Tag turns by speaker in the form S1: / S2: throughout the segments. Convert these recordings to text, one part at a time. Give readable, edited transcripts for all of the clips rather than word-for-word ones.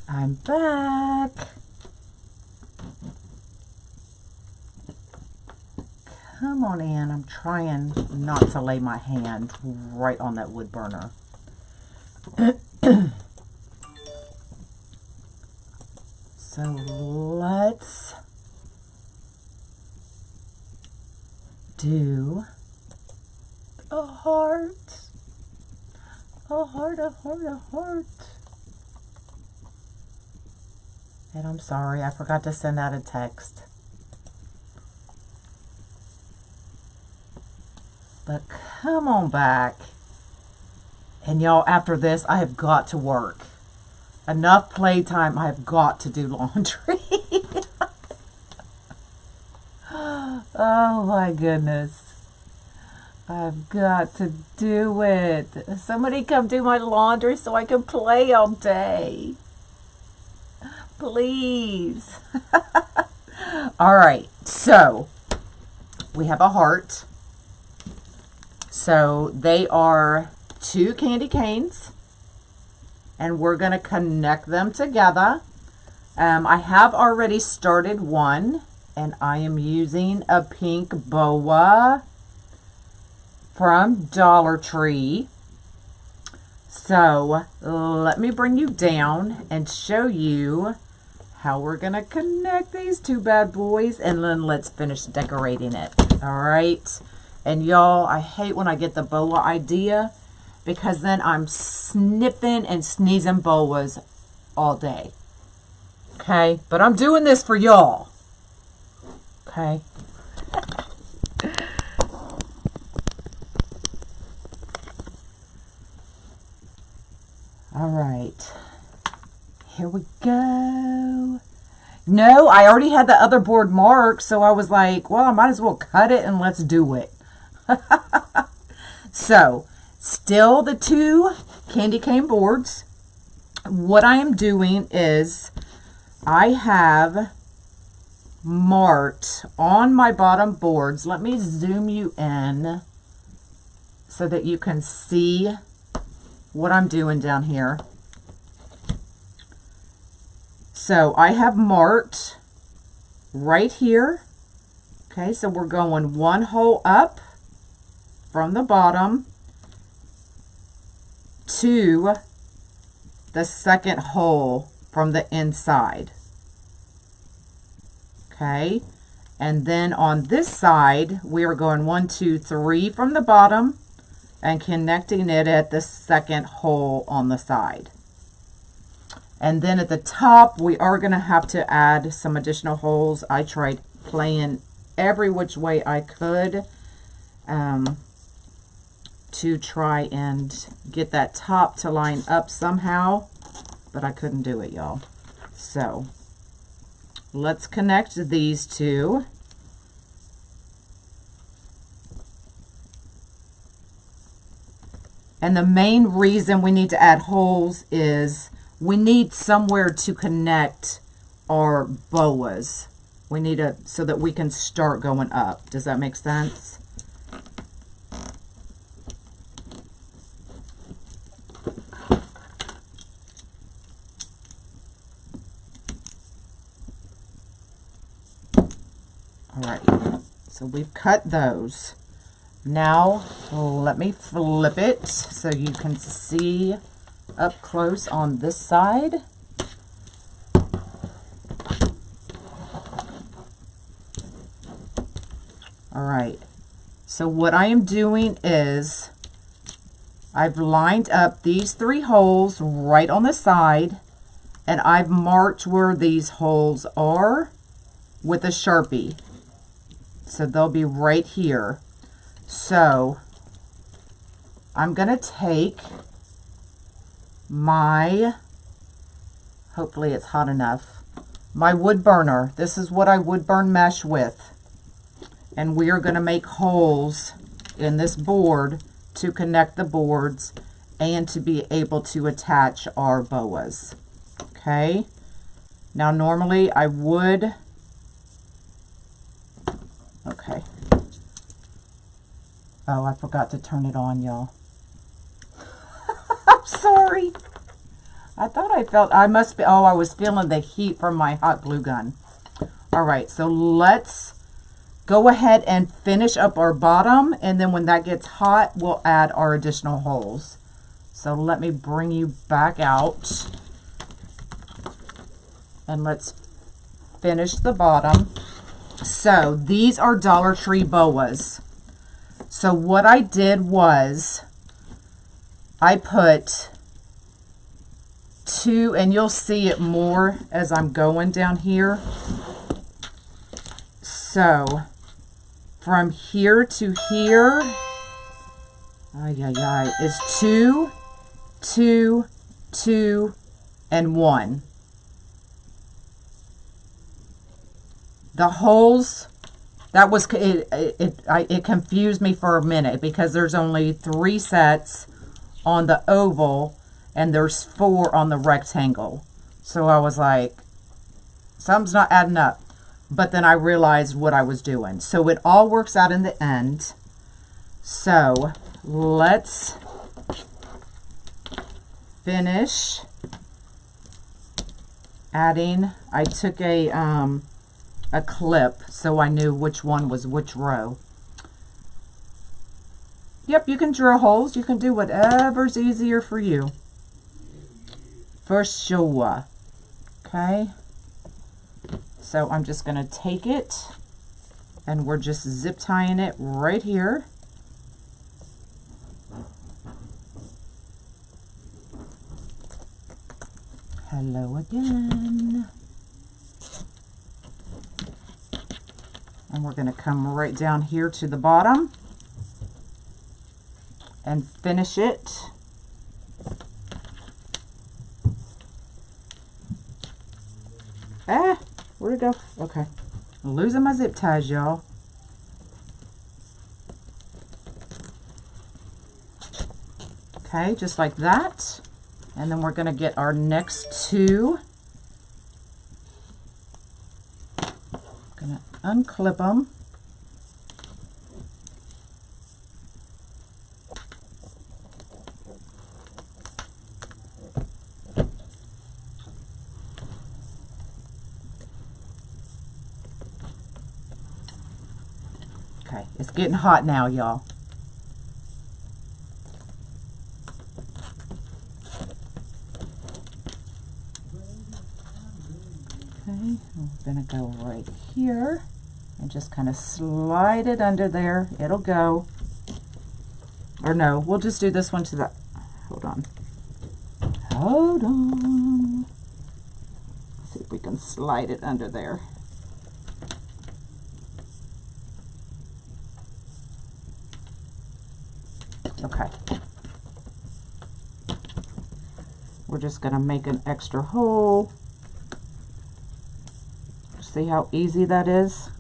S1: I'm back. Come on in. I'm trying not to lay my hand right on that wood burner. So let's do a heart. A heart, a heart, a heart. And I'm sorry, I forgot to send out a text. But come on back. And y'all, after this, I have got to work. Enough playtime, I have got to do laundry. Oh my goodness. I've got to do it. Somebody come do my laundry so I can play all day. Please. All right, so we have a heart. So they are 2 candy canes, and we're going to connect them together. I have already started one, and I am using a pink boa from Dollar Tree. So let me bring you down and show you how we're going to connect these 2 bad boys, and then let's finish decorating it. All right. And y'all, I hate when I get the boa idea, because then I'm sniffing and sneezing boas all day. Okay? But I'm doing this for y'all. Okay? All right. Here we go. No, I already had the other board marked, so I was like, well, I might as well cut it and let's do it. So, still the 2 candy cane boards. What I am doing is I have marked on my bottom boards. Let me zoom you in so that you can see what I'm doing down here. So I have marked right here. Okay, so we're going 1 hole up from the bottom to the second hole from the inside. Okay, and then on this side we are going 1, 2, 3 from the bottom and connecting it at the second hole on the side. And then at the top we are going to have to add some additional holes. I tried playing every which way I could to try and get that top to line up somehow, but I couldn't do it, y'all. So let's connect these 2. And the main reason we need to add holes is we need somewhere to connect our boas. We need so that we can start going up. Does that make sense? All right, so we've cut those. Now let me flip it so you can see up close on this side. All right, so what I am doing is I've lined up these 3 holes right on the side, and I've marked where these holes are with a Sharpie. So they'll be right here. So I'm going to take my, hopefully it's hot enough, my wood burner. This is what I wood burn mesh with. And we are going to make holes in this board to connect the boards and to be able to attach our boas. Okay. Now normally I would, okay. Oh, I forgot to turn it on, y'all. I'm sorry. I thought I felt, I must be, oh, I was feeling the heat from my hot glue gun. All right, so let's go ahead and finish up our bottom, and then when that gets hot, we'll add our additional holes. So let me bring you back out, and let's finish the bottom. So these are Dollar Tree boas. So what I did was I put 2, and you'll see it more as I'm going down here. So from here to here, is 2, 2, 2, and 1. The holes, that was, it confused me for a minute because there's only 3 sets on the oval and there's 4 on the rectangle. So I was like, something's not adding up. But then I realized what I was doing. So it all works out in the end. So let's finish adding. I took a clip so I knew which one was which row. Yep, you can drill holes. You can do whatever's easier for you. For sure. Okay. So I'm just going to take it, and we're just zip tying it right here. Hello again. And we're going to come right down here to the bottom and finish it. Where'd it go? Okay. I'm losing my zip ties, y'all. Okay, just like that. And then we're going to get our next 2. Going to unclip them. Okay, it's getting hot now, y'all. Okay, I'm gonna go right here and just kind of slide it under there. It'll go. Or no, we'll just do this one to the, hold on. Hold on. Let's see if we can slide it under there. Okay. We're just going to make an extra hole. See how easy that is?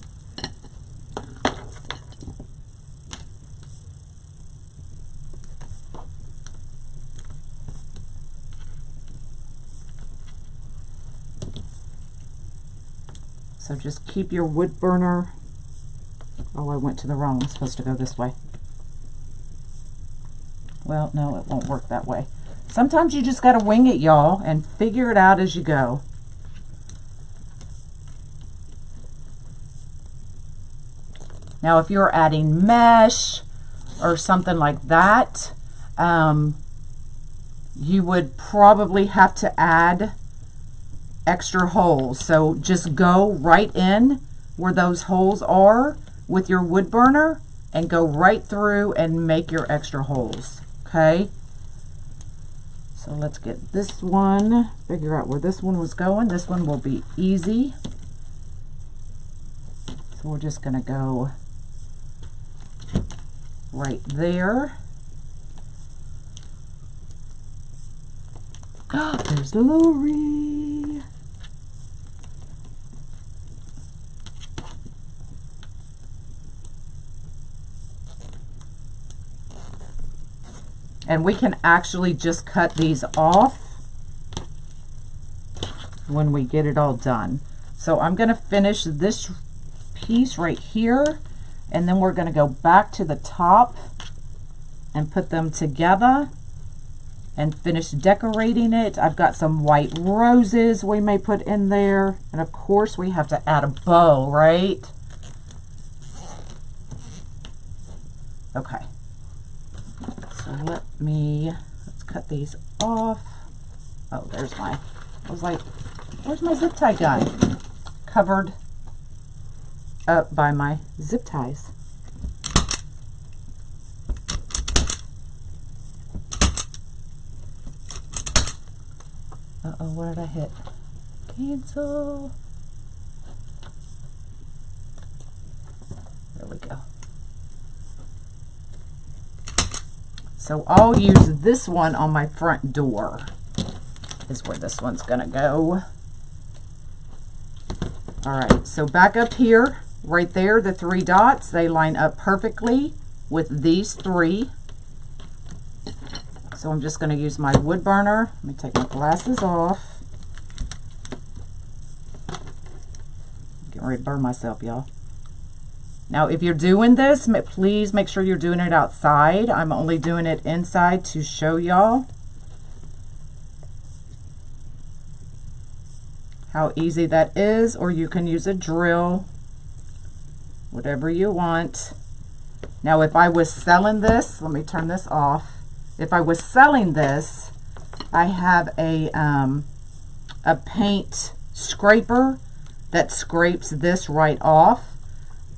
S1: So just keep your wood burner. Oh, I went to the wrong. I'm supposed to go this way. Well, no, it won't work that way. Sometimes you just got to wing it, y'all, and figure it out as you go. Now, if you're adding mesh or something like that, you would probably have to add extra holes. So just go right in where those holes are with your wood burner and go right through and make your extra holes. Okay, so let's get this one, figure out where this one was going. This one will be easy. So we're just going to go right there. Oh, there's Lori. And we can actually just cut these off when we get it all done. So I'm going to finish this piece right here, and then we're going to go back to the top and put them together and finish decorating it. I've got some white roses we may put in there. And of course we have to add a bow, right? Okay. So let's cut these off. Oh, there's I was like, where's my zip tie gun? Covered up by my zip ties. Uh-oh, what did I hit? Cancel. There we go. So I'll use this one on my front door, is where this one's gonna go. All right, so back up here, right there, the 3 dots, they line up perfectly with these 3. So I'm just going to use my wood burner. Let me take my glasses off. I'm getting ready to burn myself, y'all. Now, if you're doing this, please make sure you're doing it outside. I'm only doing it inside to show y'all how easy that is, or you can use a drill, whatever you want. Now, if I was selling this, let me turn this off. If I was selling this, I have a paint scraper that scrapes this right off,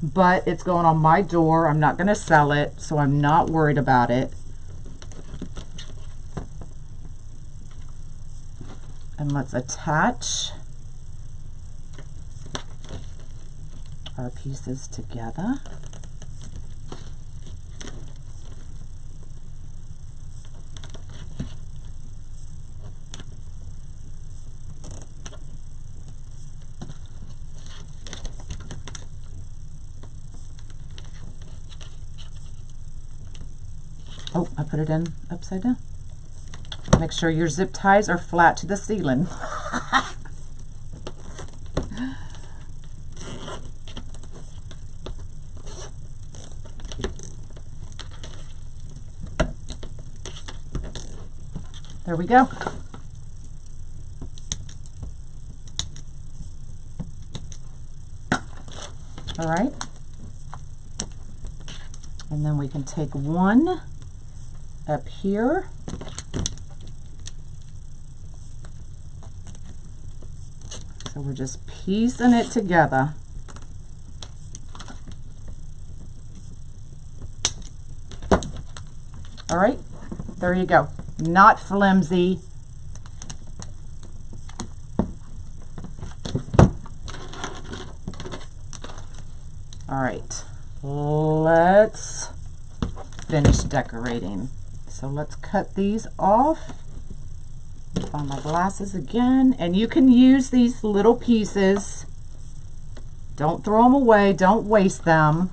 S1: but it's going on my door. I'm not going to sell it, so I'm not worried about it. And let's attach our pieces together. Oh, I put it in upside down. Make sure your zip ties are flat to the ceiling. There we go. All right. And then we can take one up here. So we're just piecing it together. All right, there you go. Not flimsy. All right, let's finish decorating. So let's cut these off. Find my glasses again, and you can use these little pieces. Don't throw them away, don't waste them.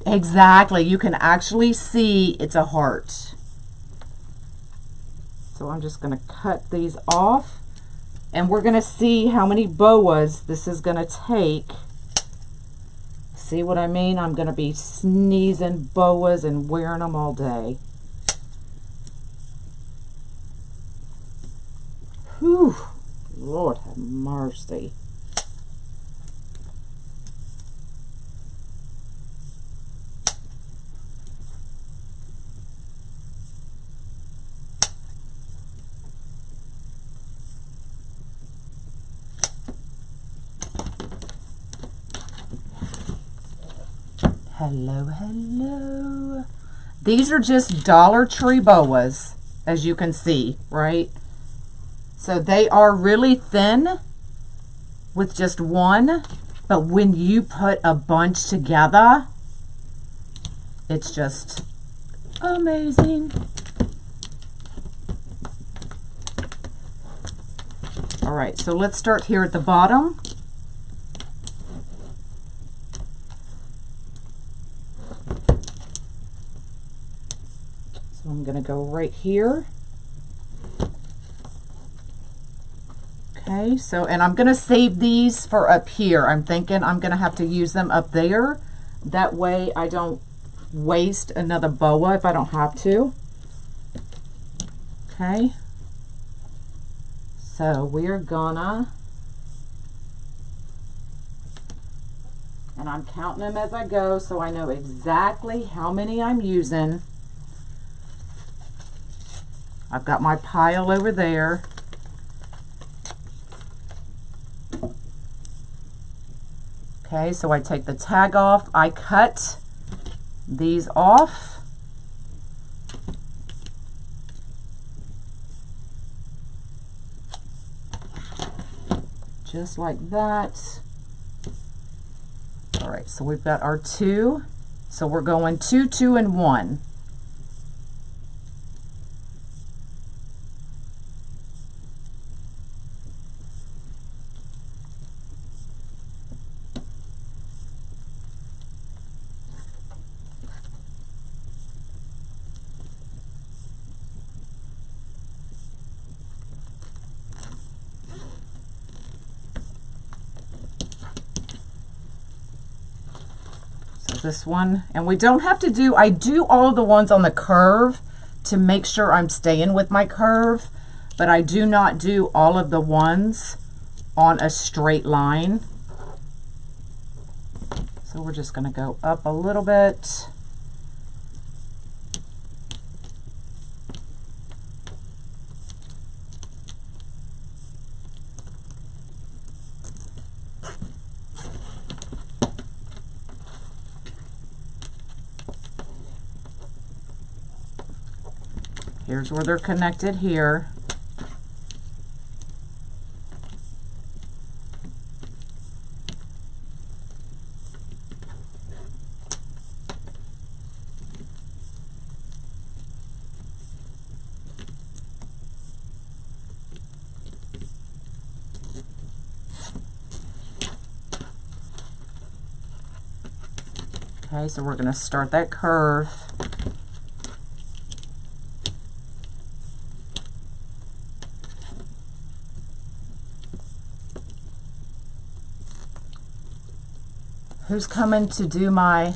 S1: Exactly, you can actually see it's a heart. So I'm just going to cut these off, and we're going to see how many boas this is going to take. See what I mean? I'm going to be sneezing boas and wearing them all day. Whew, Lord have mercy. Hello, hello. These are just Dollar Tree boas, as you can see, right? So they are really thin with just one, but when you put a bunch together, it's just amazing. All right, so let's start here at the bottom. So I'm going to go right here. Okay, so, and I'm going to save these for up here. I'm thinking I'm going to have to use them up there. That way I don't waste another boa if I don't have to. Okay. So we're gonna, and I'm counting them as I go so I know exactly how many I'm using. I've got my pile over there. Okay, so I take the tag off. I cut these off. Just like that. All right, so we've got our 2. So we're going 2, 2, and 1. This one, and we don't have to do, I do all of the ones on the curve to make sure I'm staying with my curve, but I do not do all of the ones on a straight line. So we're just going to go up a little bit. Here's where they're connected here. Okay, so we're going to start that curve. Who's coming to do my,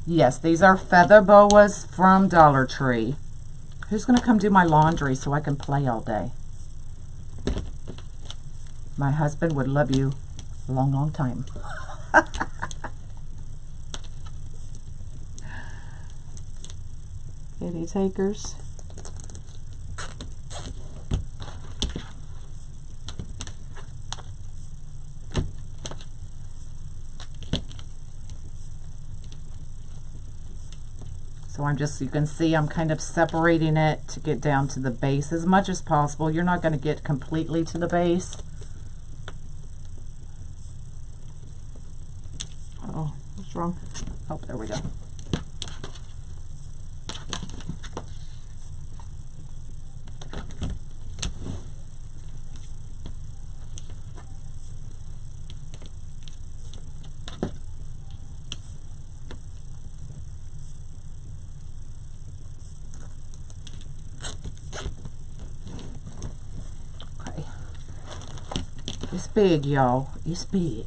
S1: yes, these are feather boas from Dollar Tree. Who's going to come do my laundry so I can play all day? My husband would love you a long, long time. Kitty takers. So I'm just, you can see I'm kind of separating it to get down to the base as much as possible. You're not going to get completely to the base. Oh, what's wrong? Oh, there we go. It's big, y'all. It's big.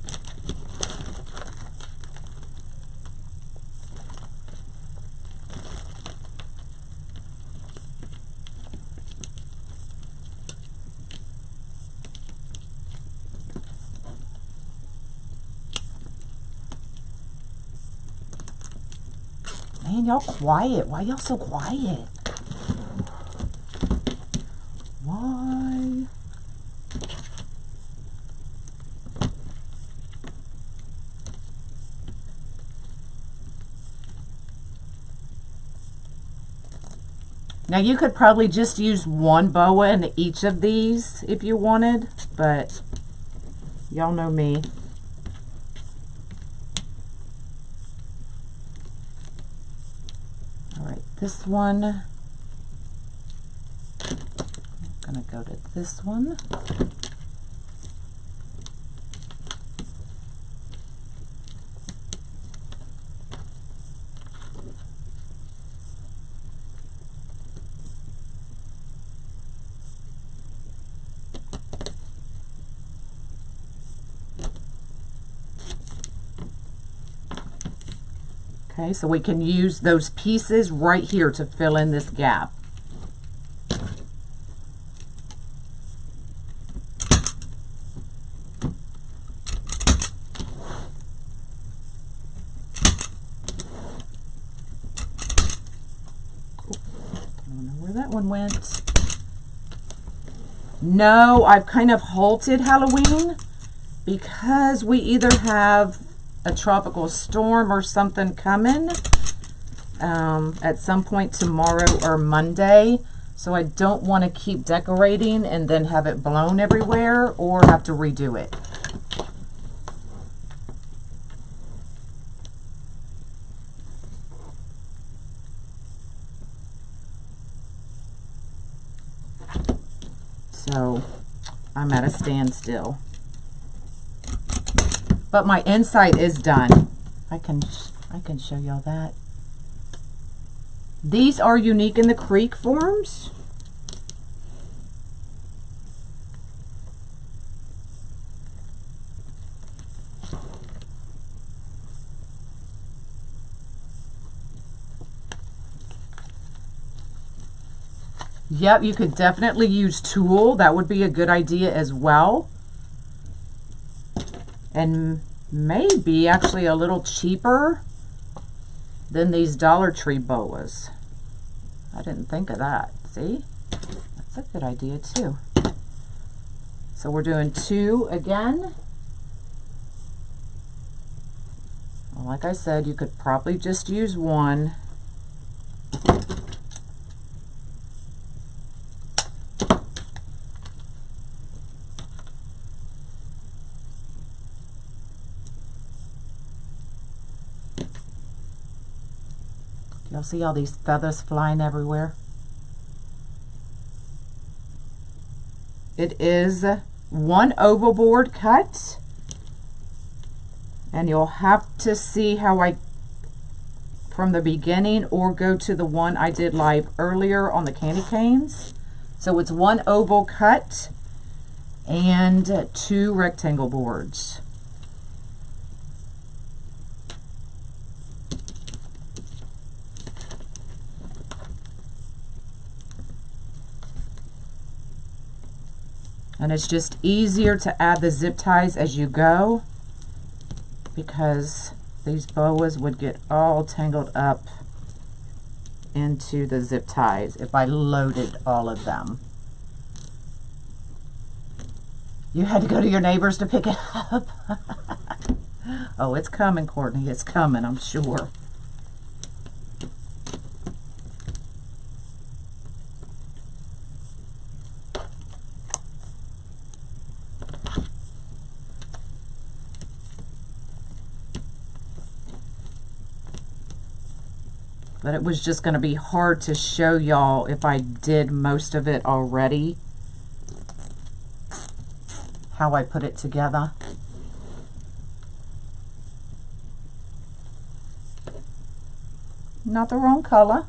S1: Man, y'all quiet. Why y'all so quiet? Why? Now you could probably just use one boa in each of these if you wanted, but y'all know me. All right, this one, I'm gonna go to this one. Okay, so we can use those pieces right here to fill in this gap. I don't know where that one went. No, I've kind of halted Halloween because we either have a tropical storm or something coming at some point tomorrow or Monday. So I don't want to keep decorating and then have it blown everywhere or have to redo it. So I'm at a standstill. But my inside is done. I can show y'all that. These are unique in the creek forms. Yep, you could definitely use tulle. That would be a good idea as well. And maybe actually a little cheaper than these Dollar Tree boas. I didn't think of that. See? That's a good idea too. So we're doing 2 again. Well, like I said, you could probably just use 1. Y'all see all these feathers flying everywhere? It is 1 oval board cut, and you'll have to see how I from the beginning or go to the one I did live earlier on the candy canes. So it's 1 oval cut and 2 rectangle boards. And it's just easier to add the zip ties as you go because these boas would get all tangled up into the zip ties if I loaded all of them. You had to go to your neighbors to pick it up. Oh, it's coming, Courtney. It's coming, I'm sure. But it was just going to be hard to show y'all if I did most of it already, how I put it together. Not the wrong color.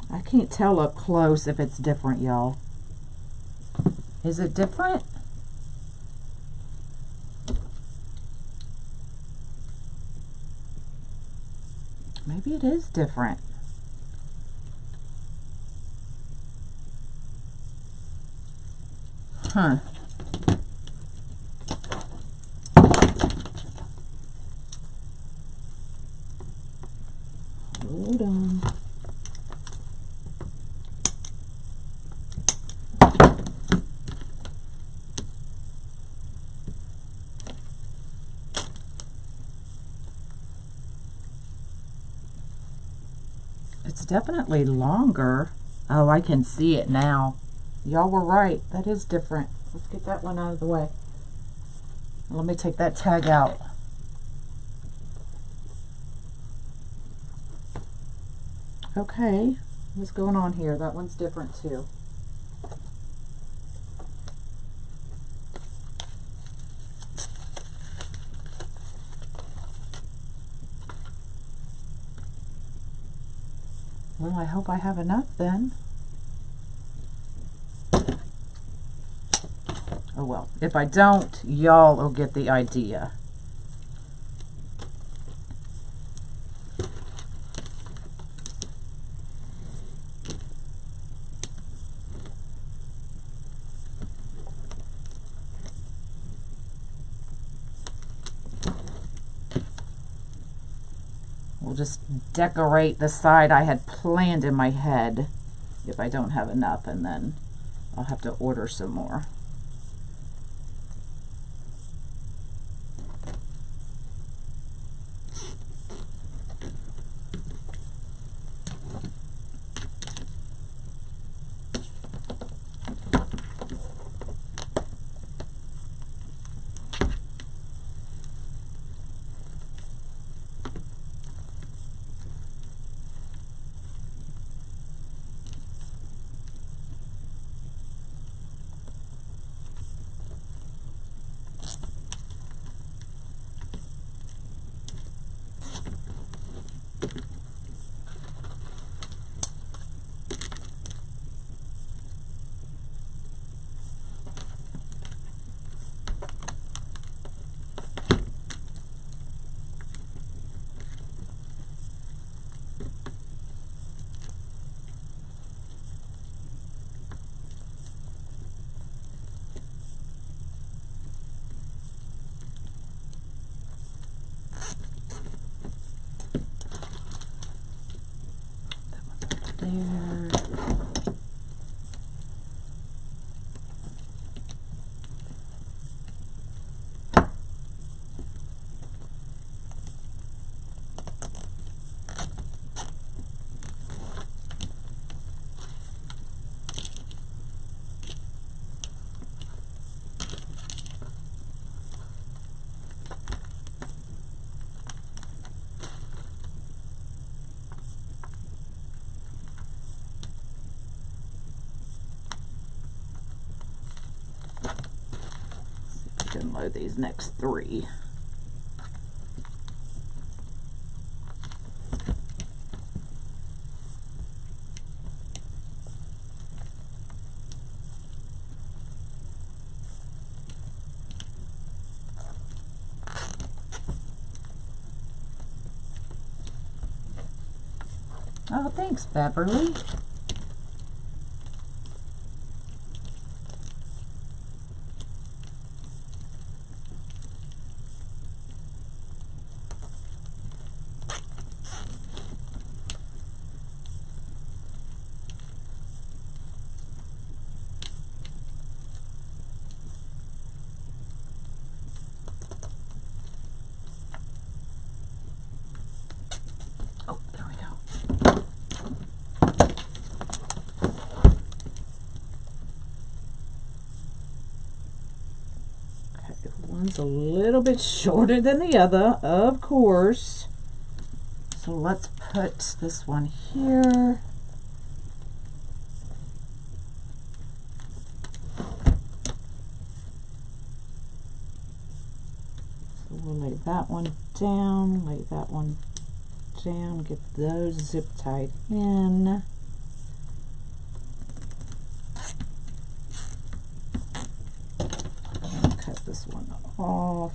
S1: I can't tell up close if it's different, y'all. Is it different? Maybe it is different. Huh. Hold on. It's definitely longer. Oh, I can see it now. Y'all were right. That is different. Let's get that one out of the way. Let me take that tag out. Okay, what's going on here? That one's different too. Well, I hope I have enough then. Oh well, if I don't, y'all will get the idea. We'll just decorate the side I had planned in my head if I don't have enough, and then I'll have to order some more. There. Can load these next three. Oh, thanks, Beverly. Oh, there we go. Okay, one's a little bit shorter than the other, of course. So let's put this one here. So we'll lay that one down, lay that one down, get those zip tied in. Cut this one off.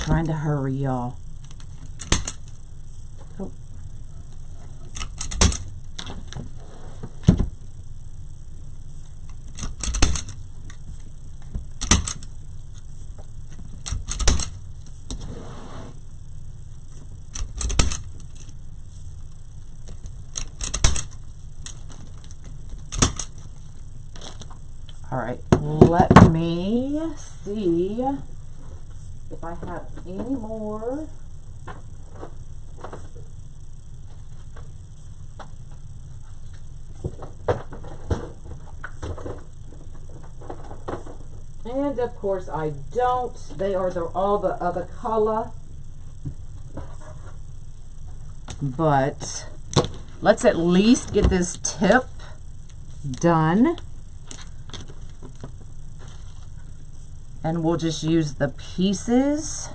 S1: Trying to hurry, y'all. Oh. All right, let me see if I have any more. And of course I don't. They are all the other color. But let's at least get this tip done. And we'll just use the pieces.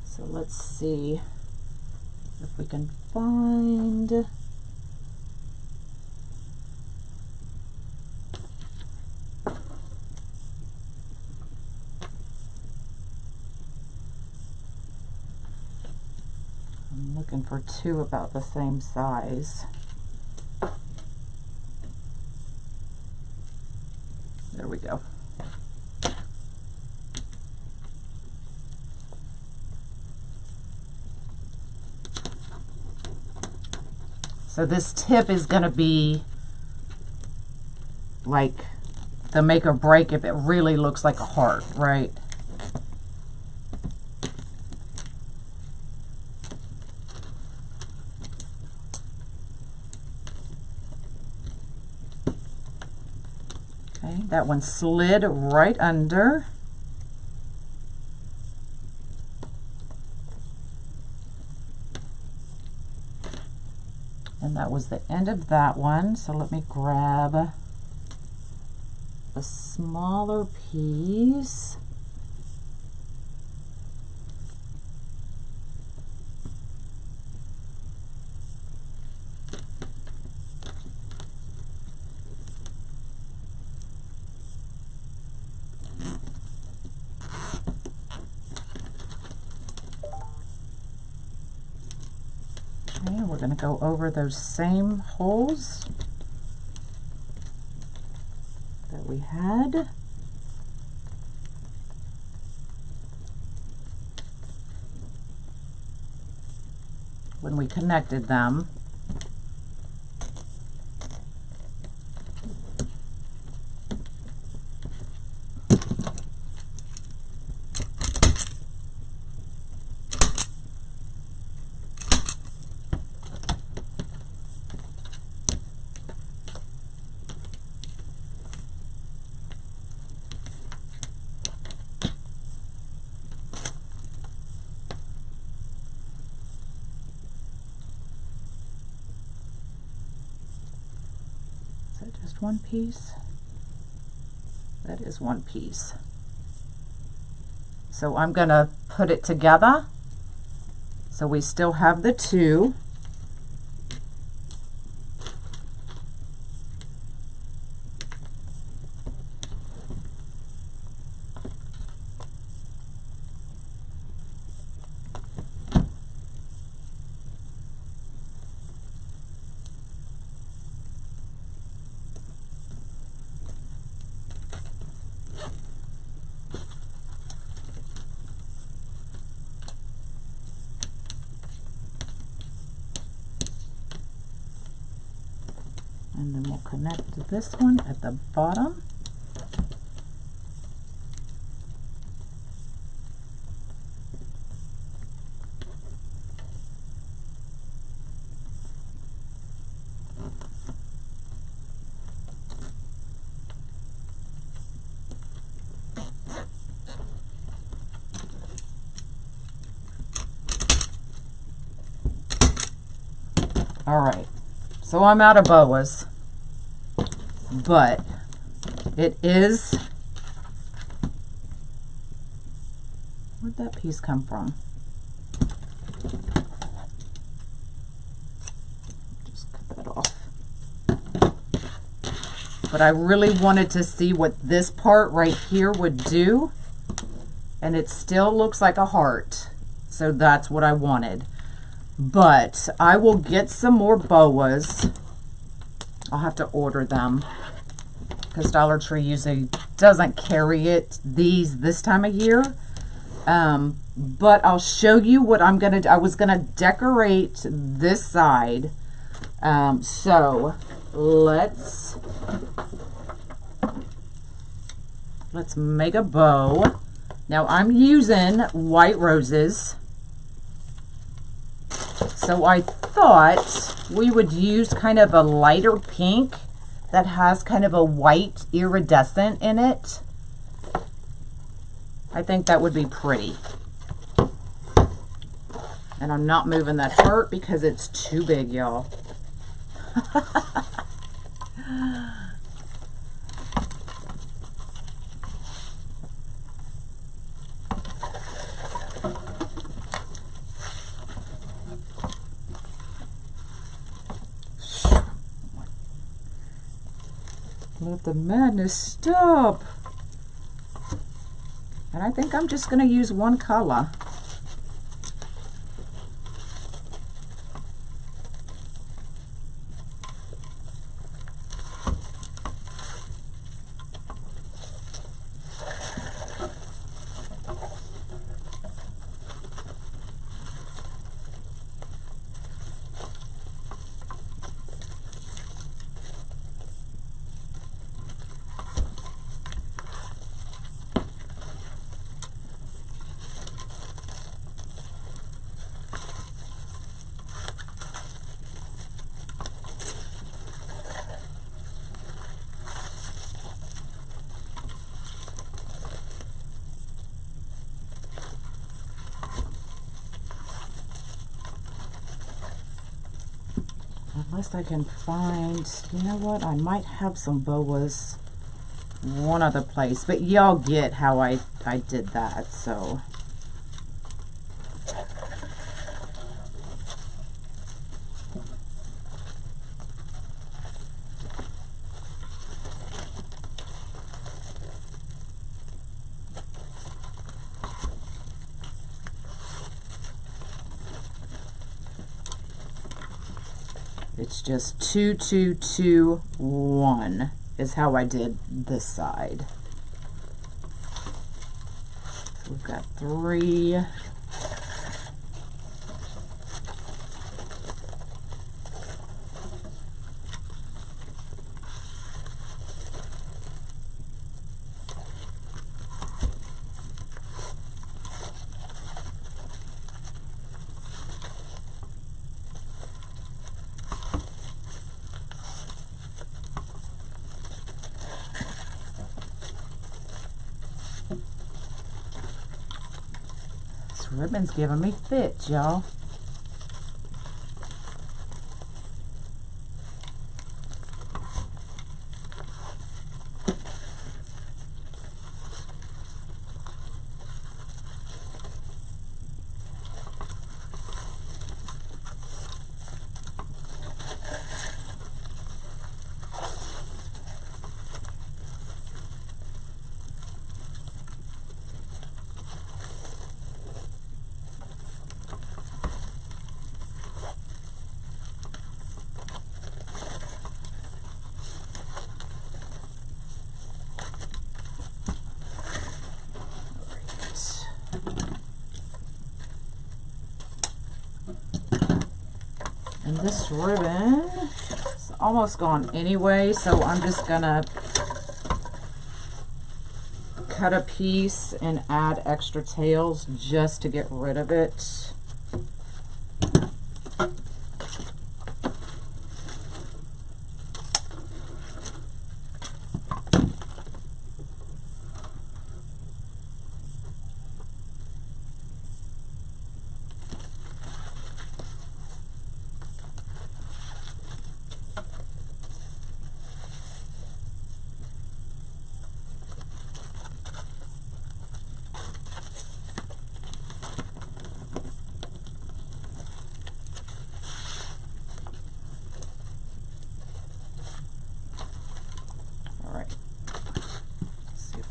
S1: So let's see if we can find. I'm looking for two about the same size. There we go. So this tip is going to be like the make or break if it really looks like a heart, right? Okay, that one slid right under. And that was the end of that one. So let me grab a smaller piece. Okay, we're going to go over those same holes that we had. When we connected them. Just one piece. That is one piece. So I'm going to put it together. So we still have the two. And then we'll connect this one at the bottom. All right, so I'm out of boas. But it is, where'd that piece come from? Just cut that off. But I really wanted to see what this part right here would do. And it still looks like a heart. So that's what I wanted. But I will get some more boas. I'll have to order them because Dollar Tree usually doesn't carry this time of year. But I'll show you what I'm gonna do. I was gonna decorate this side. So let's make a bow. Now I'm using white roses. So I thought we would use kind of a lighter pink that has kind of a white iridescent in it. I think that would be pretty. And I'm not moving that heart because it's too big, y'all. Let the madness stop. And I think I'm just going to use one color. Unless I can find, you know what, I might have some boas one other place, but y'all get how I did that, so. It's just 2, 2, 2, 1 is how I did this side. So we've got 3. Ribbon's giving me fits, y'all. And this ribbon is almost gone anyway, so I'm just gonna cut a piece and add extra tails just to get rid of it.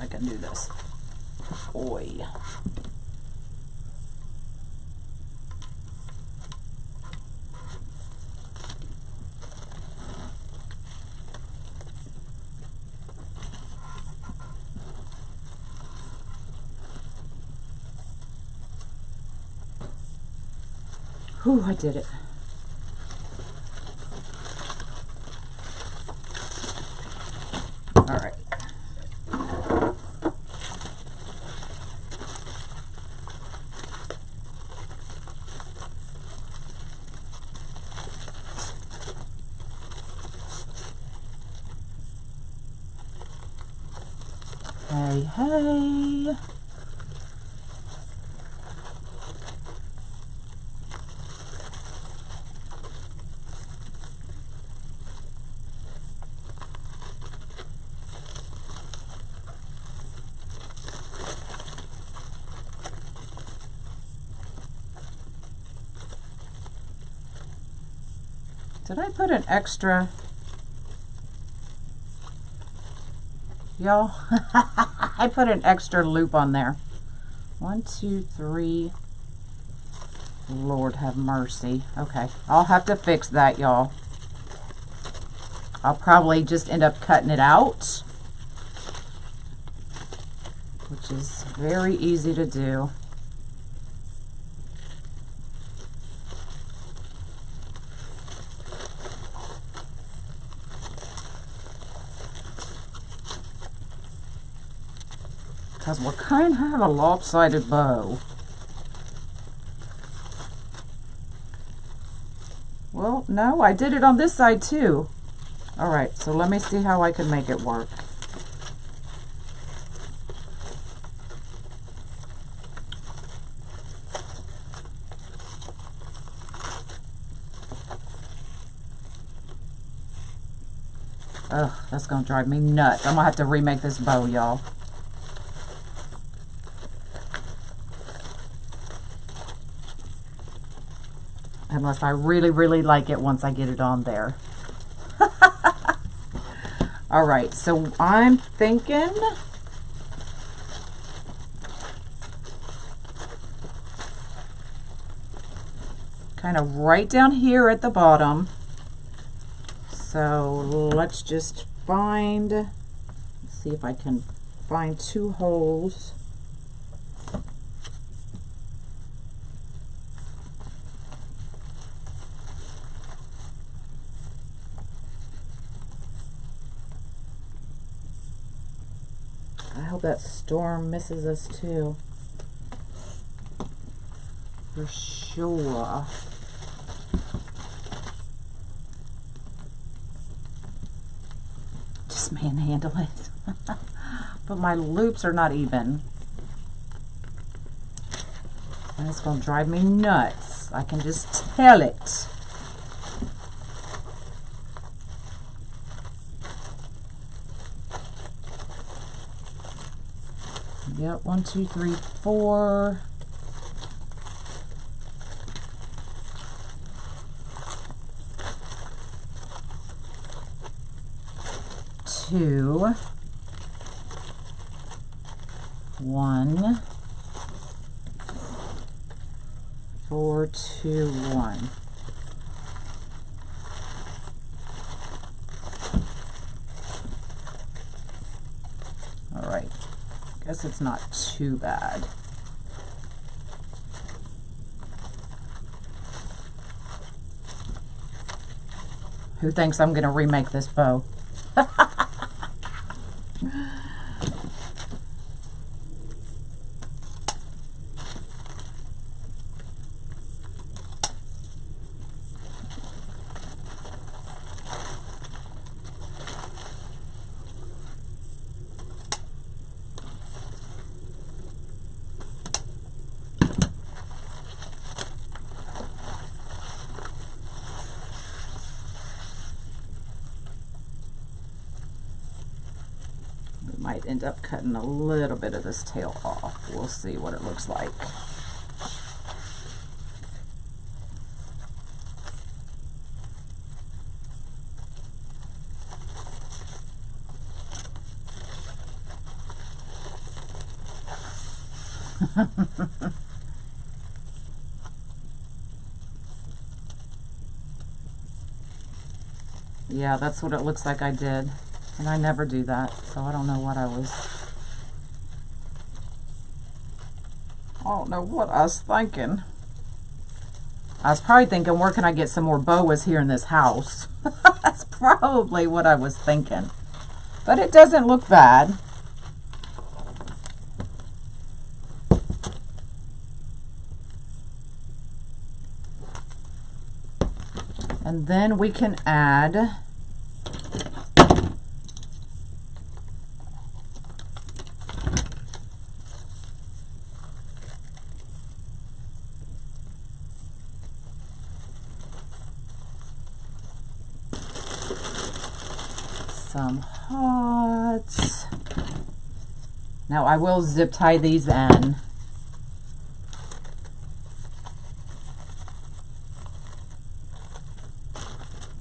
S1: I can do this. Boy. Whew, I did it. All right. Hey, hey. Did I put an extra? Y'all, I put an extra loop on there. 1, 2, 3. Lord have mercy. Okay, I'll have to fix that, y'all. I'll probably just end up cutting it out, which is very easy to do. Because we're kind of have a lopsided bow. Well, no, I did it on this side too. All right, so let me see how I can make it work. Ugh, that's gonna drive me nuts. I'm gonna have to remake this bow, y'all. Unless I really, really like it once I get it on there. All right, so I'm thinking kind of right down here at the bottom. So let's just find, let's see if I can find 2 holes. I hope that storm misses us too. For sure. Just manhandle it. But my loops are not even. And it's going to drive me nuts. I can just tell it. Yep, 1, 2, 3, 4. Two, 1, 4, 2, 1. All right, guess it's not too bad. Who thinks I'm gonna remake this bow? Might end up cutting a little bit of this tail off. We'll see what it looks like. Yeah, that's what it looks like I did. And I never do that, so I don't know what I was thinking. I was probably thinking, where can I get some more boas here in this house? That's probably what I was thinking. But it doesn't look bad. And then we can add some hearts. Now I will zip tie these in.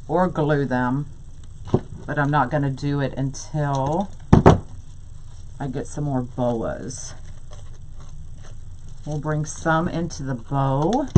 S1: Or glue them, but I'm not going to do it until I get some more boas. We'll bring some into the bow.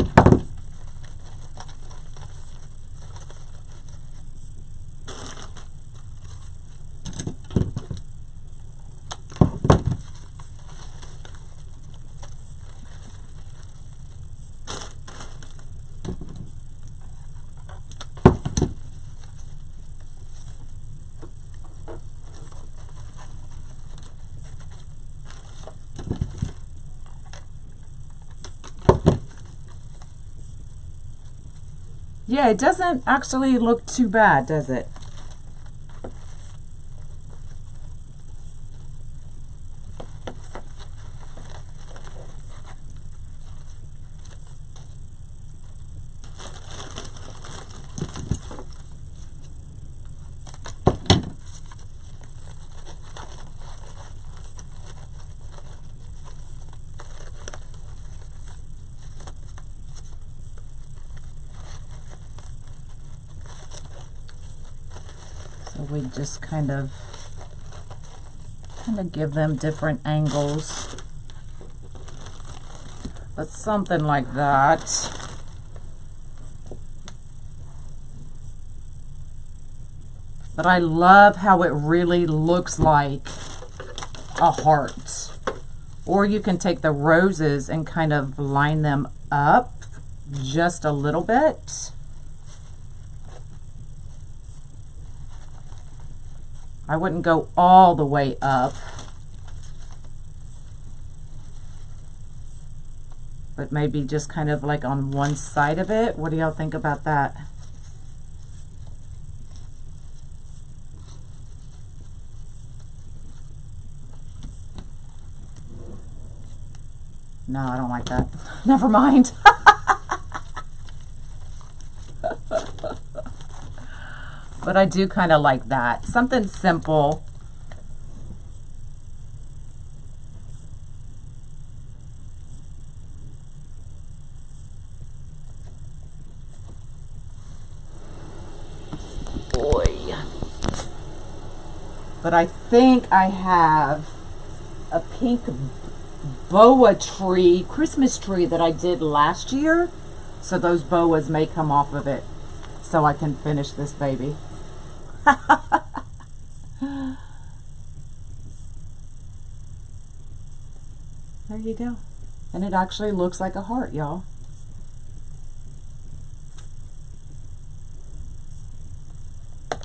S1: Yeah, it doesn't actually look too bad, does it? So we just kind of give them different angles, but something like that. But I love how it really looks like a heart. Or you can take the roses and kind of line them up just a little bit. I wouldn't go all the way up, but maybe just kind of like on one side of it. What do y'all think about that? No, I don't like that. Never mind. But I do kind of like that. Something simple. Boy. But I think I have a pink boa tree, Christmas tree that I did last year. So those boas may come off of it so I can finish this baby. There you go. And it actually looks like a heart, y'all.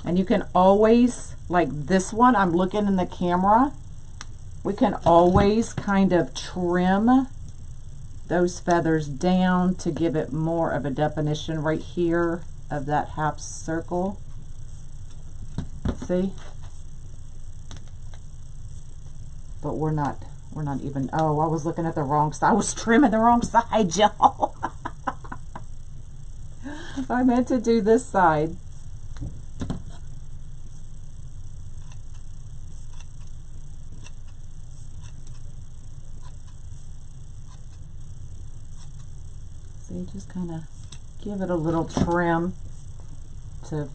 S1: And you can always, like this one, I'm looking in the camera, we can always kind of trim those feathers down to give it more of a definition right here of that half circle. See? But we're not even, oh, I was looking at the wrong side. I was trimming the wrong side, y'all. I meant to do this side. So you just kind of give it a little trim to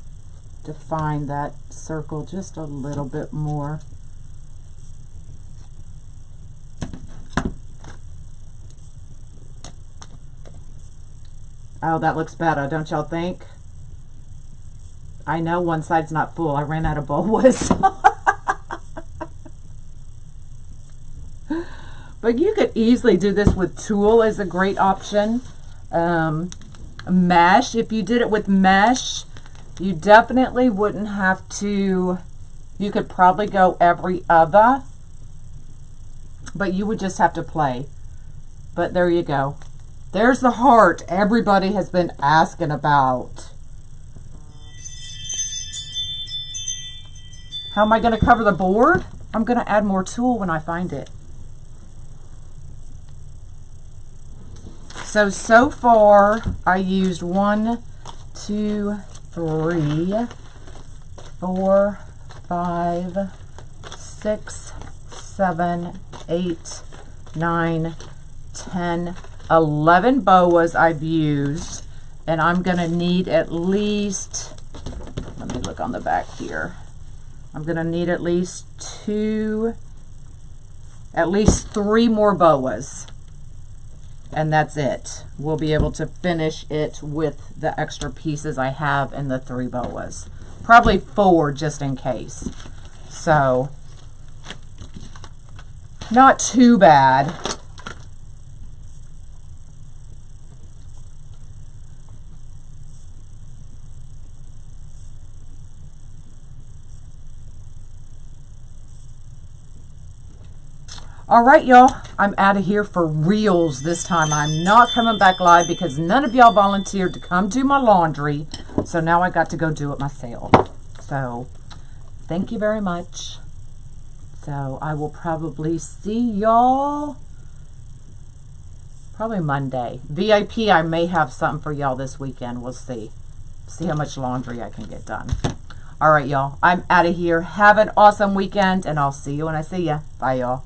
S1: define that circle just a little bit more. Oh, that looks better, don't y'all think? I know one side's not full. I ran out of boas. But you could easily do this with tulle is a great option. Mesh, if you did it with mesh, you definitely wouldn't have to, you could probably go every other, but you would just have to play. But there you go. There's the heart everybody has been asking about. How am I going to cover the board? I'm going to add more tulle when I find it. So far I used 1, 2, 3, 4, 5, 6, 7, 8, 9, 10, 11 boas I've used, and I'm going to need at least, let me look on the back here, I'm going to need at least 3 more boas, and that's it. We'll be able to finish it with the extra pieces I have in the 3 boas. Probably 4 just in case. So, not too bad. All right, y'all, I'm out of here for reals this time. I'm not coming back live because none of y'all volunteered to come do my laundry. So now I got to go do it myself. So thank you very much. So I will probably see y'all probably Monday. VIP, I may have something for y'all this weekend. We'll see. See how much laundry I can get done. All right, y'all, I'm out of here. Have an awesome weekend, and I'll see you when I see you. Bye, y'all.